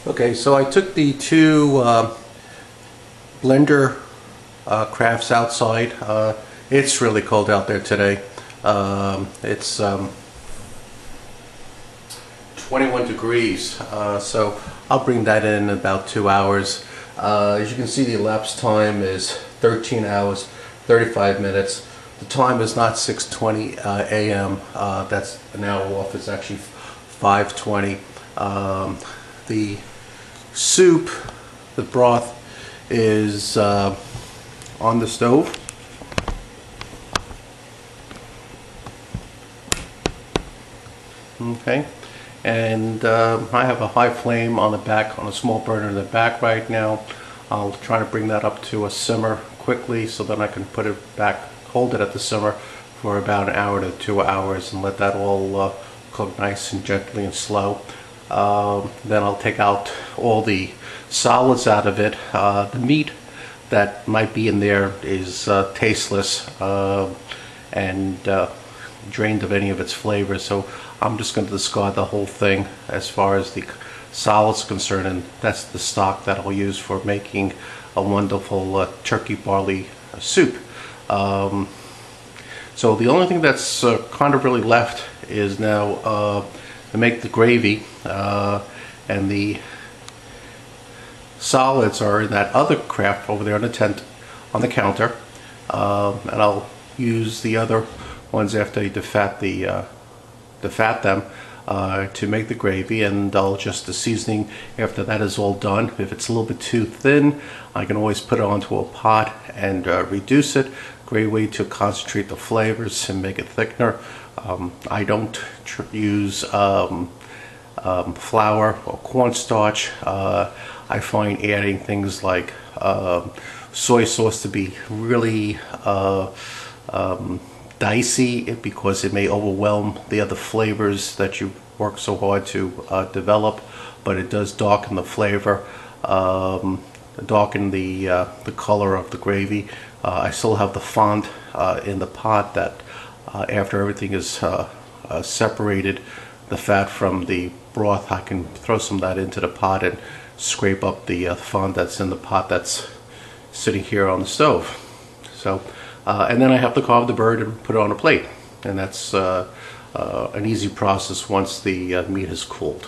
Okay, so I took the two blender crafts outside. It's really cold out there today. It's 21 degrees, so I'll bring that in about 2 hours. As you can see, the elapsed time is 13 hours, 35 minutes. The time is not 6:20 a.m. That's an hour off. It's actually 5:20. The soup, the broth, is on the stove. Okay, and I have a high flame on the back, on a small burner in the back right now. I'll try to bring that up to a simmer quickly so that I can put it back, hold it at the simmer for about an hour to 2 hours and let that all cook nice and gently and slow. Then I'll take out all the solids out of it. The meat that might be in there is tasteless and drained of any of its flavors, so I'm just going to discard the whole thing as far as the solids concerned, and that's the stock that I'll use for making a wonderful turkey barley soup. So the only thing that's kind of really left is now to make the gravy, and the solids are in that other craft over there on the tent, on the counter, and I'll use the other ones after I defat them to make the gravy, and I'll adjust the seasoning after that is all done. If it's a little bit too thin, I can always put it onto a pot and reduce it. Great way to concentrate the flavors and make it thickener. I don't use flour or cornstarch. I find adding things like soy sauce to be really dicey, because it may overwhelm the other flavors that you work so hard to develop, but it does darken the flavor, darken the color of the gravy. I still have the fond in the pot that after everything is separated, the fat from the broth, I can throw some of that into the pot and scrape up the fond that's in the pot that's sitting here on the stove. So, and then I have to carve the bird and put it on a plate, and that's an easy process once the meat has cooled.